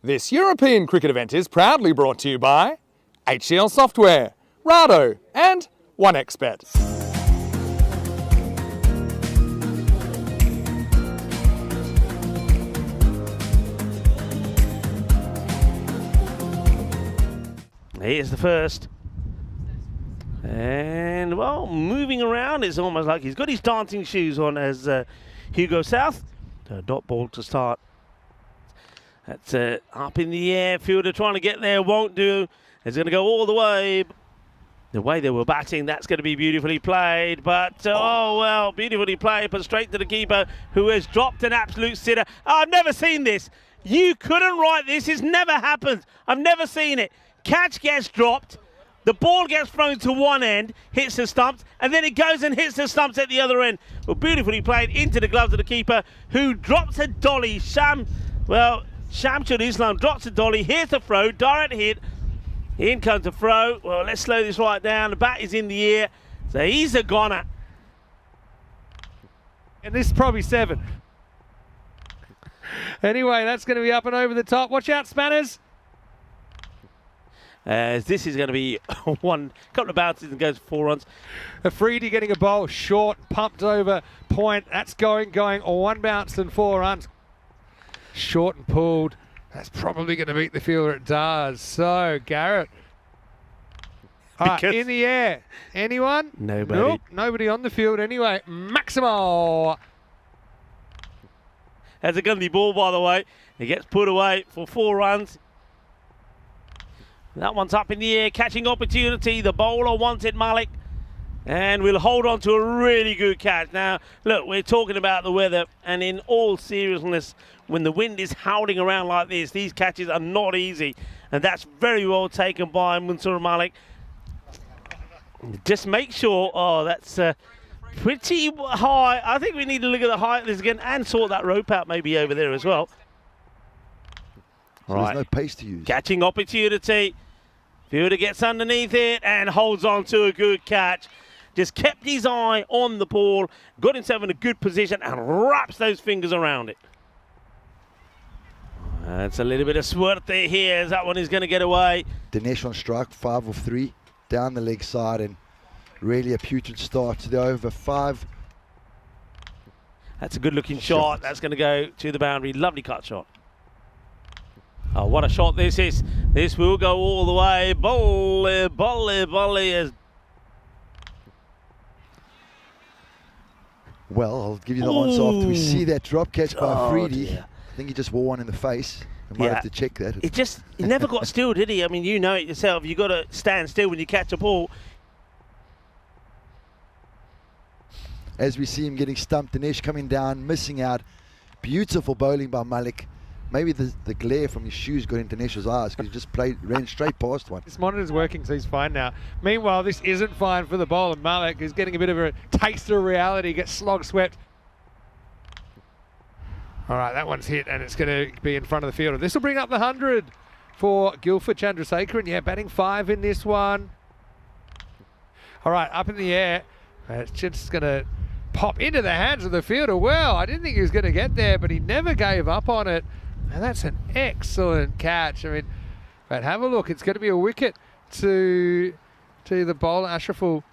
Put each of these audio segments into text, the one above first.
This European cricket event is proudly brought to you by HCL Software, Rado and OneXBet. Here's the first. And, well, moving around, it's almost like he's got his dancing shoes on as Hugo South. Dot ball to start. That's up in the air. Fielder trying to get there, won't do. It's going to go all the way. The way they were batting, that's going to be beautifully played. But, oh, well, beautifully played, but straight to the keeper, who has dropped an absolute sitter. I've never seen this. You couldn't write this. It's never happened. I've never seen it. Catch gets dropped. The ball gets thrown to one end, hits the stumps, and then it goes and hits the stumps at the other end. Well, beautifully played into the gloves of the keeper, who drops a dolly. Shamsul Islam drops a dolly. Here's the throw, direct hit. In comes the throw. Well, let's slow this right down. The bat is in the air, so he's a goner. And this is probably 7. Anyway, that's going to be up and over the top. Watch out, Spanners. As this is going to be one couple of bounces and goes for 4 runs. Afridi getting a bowl short, pumped over point. That's going. 1 bounce and 4 runs. Short and pulled. That's probably going to beat the fielder. It does. So, Garrett. In the air. Anyone? Nobody. Nope, nobody on the field anyway. Maximo. That's a gundy ball, by the way. It gets put away for 4 runs. That one's up in the air, catching opportunity. The bowler wants it, Malik. And we'll hold on to a really good catch. Now, look, we're talking about the weather, and in all seriousness, when the wind is howling around like this, these catches are not easy. And that's very well taken by Mansoor Malik. Just make sure, that's pretty high. I think we need to look at the height of this again and sort that rope out maybe over there as well. So right. There's no pace to use. Catching opportunity. Fielder gets underneath it and holds on to a good catch. Just kept his eye on the ball, got himself in a good position and wraps those fingers around it. That's a little bit of suerte here as that one is going to get away. Dinesh on strike, 5 of 3, down the leg side, and really a putrid start to the over 5. That's a good looking shot. That's going to go to the boundary. Lovely cut shot. Oh, what a shot this is. This will go all the way. Volley. Well, I'll give you that one. So after we see that drop catch by Afridi, I think he just wore one in the face. I might have to check that. He never got still, did he? I mean, you know it yourself. You've got to stand still when you catch a ball. As we see him getting stumped, Dinesh coming down, missing out. Beautiful bowling by Malik. Maybe the glare from his shoes got into Dinesh's eyes because he just ran straight past one. This monitor's working, so he's fine now. Meanwhile, this isn't fine for the bowler. Malik is getting a bit of a taste of reality, gets slog swept. All right, that one's hit, and it's going to be in front of the fielder. This will bring up the 100 for Guilford Chandrasekharan. Yeah, batting 5 in this one. All right, up in the air. It's just going to pop into the hands of the fielder. Well, I didn't think he was going to get there, but he never gave up on it. And that's an excellent catch. I mean, but have a look. It's going to be a wicket to the bowler, Ashraful.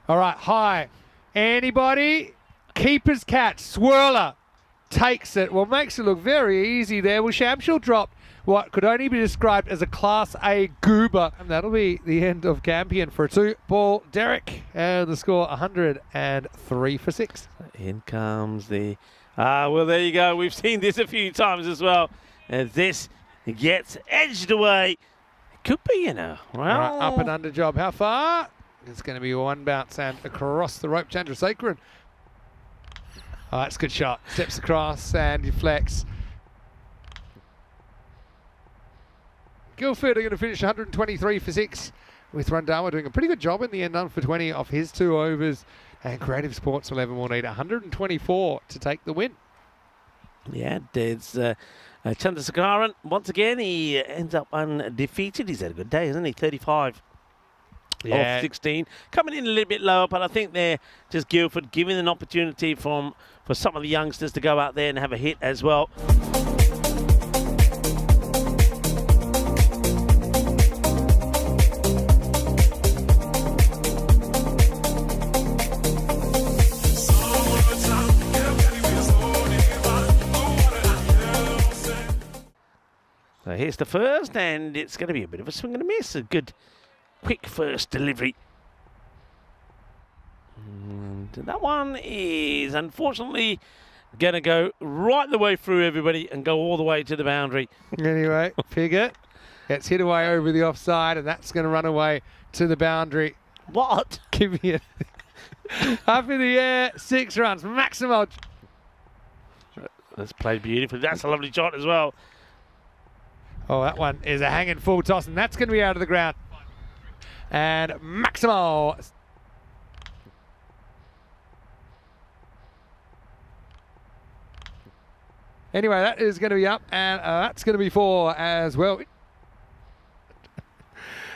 All right, high. Anybody? Keeper's catch. Swirler takes it. Well, makes it look very easy there. Well, Shamsul dropped what could only be described as a Class A goober. And that'll be the end of Campion for a 2-ball Derek. And the score 103 for 6. In comes the... well, there you go. We've seen this a few times as well. As this gets edged away. It could be, you know. Well, right, up and under job. How far? It's going to be 1 bounce and across the rope. Chandrasekharan. Oh, that's a good shot. Steps across and deflects. Guildford are going to finish 123 for 6 with Randhawa doing a pretty good job in the end, 9 for 20 off his 2 overs. And Creative Sports 11 will need 124 to take the win. Yeah, there's Chandrasekharan. Once again, he ends up undefeated. He's had a good day, hasn't he? 35 off 16. Coming in a little bit lower, but I think they're just Guildford giving an opportunity for some of the youngsters to go out there and have a hit as well. here's the first, and it's going to be a bit of a swing and a miss. A good, quick first delivery. And that one is unfortunately going to go right the way through everybody and go all the way to the boundary. Anyway, Piggott gets hit away over the offside, and that's going to run away to the boundary. What? Give me it. Up in the air, 6 runs. Maximo. That's played beautifully. That's a lovely shot as well. Oh, that one is a hanging full toss, and that's going to be out of the ground. And Maximo. Anyway, that is going to be up, and that's going to be 4 as well.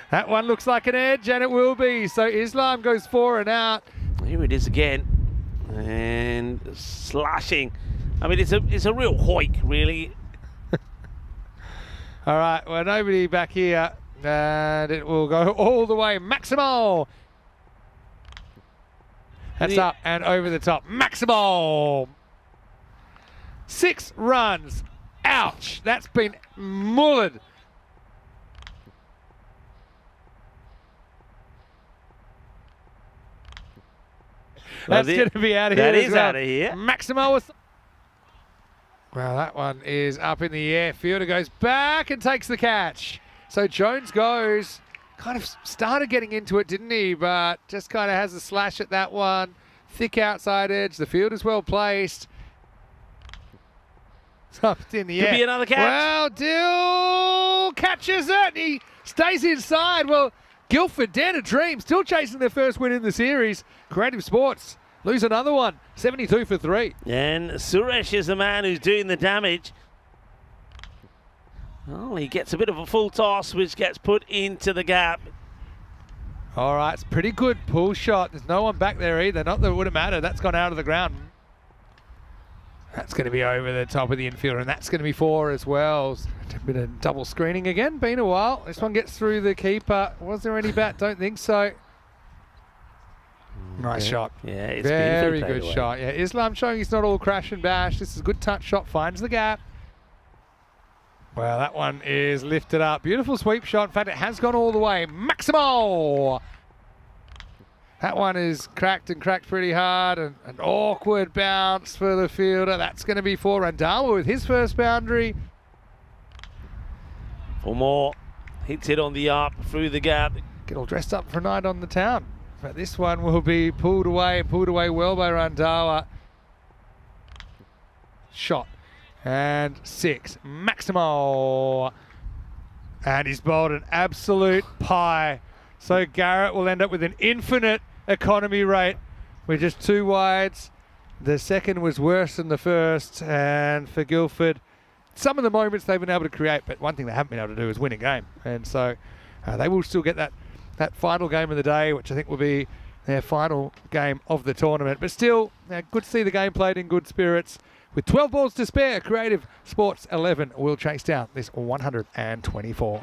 That one looks like an edge, and it will be. So Islam goes 4 and out. Here it is again. And slashing. I mean, it's a real hoik, really. All right, well, nobody back here, and it will go all the way. Maximo. That's up and over the top. Maximo. 6 runs. Ouch. That's been mullered. That's going to be out of here. That is well. out of here. Maximo was. Well, that one is up in the air. Fielder goes back and takes the catch. So Jones goes, kind of started getting into it, didn't he? But just kind of has a slash at that one. Thick outside edge. The fielder's well placed. It's up in the air. Could be another catch. Well, Dill catches it. He stays inside. Well, Guildford, Dan a dream, still chasing their first win in the series. Creative Sports lose another one, 72 for 3. And Suresh is the man who's doing the damage. Well, he gets a bit of a full toss, which gets put into the gap. All right, it's a pretty good pull shot. There's no one back there either. Not that it would have mattered. That's gone out of the ground. That's going to be over the top of the infielder, and that's going to be 4 as well. A bit of double screening again. Been a while. This one gets through the keeper. Was there any bat? Don't think so. Nice shot. Yeah, it's very beautifully good played away. shot. Yeah, Islam showing he's not all crash and bash. This is a good touch shot. Finds the gap. Well, that one is lifted up. Beautiful sweep shot. In fact, it has gone all the way. Maximo. That one is cracked and cracked pretty hard. And an awkward bounce for the fielder. That's going to be for Randhawa with his first boundary. 4 more. Hits it on the up through the gap. Get all dressed up for a night on the town. But this one will be pulled away well by Randhawa. Shot. And 6. Maximo. And he's bowled an absolute pie. So Garrett will end up with an infinite economy rate with just 2 wides. The second was worse than the first. And for Guildford, some of the moments they've been able to create, but one thing they haven't been able to do is win a game. And so they will still get that final game of the day, which I think will be their final game of the tournament. But still, good to see the game played in good spirits. With 12 balls to spare, Creative Sports 11 will chase down this 124.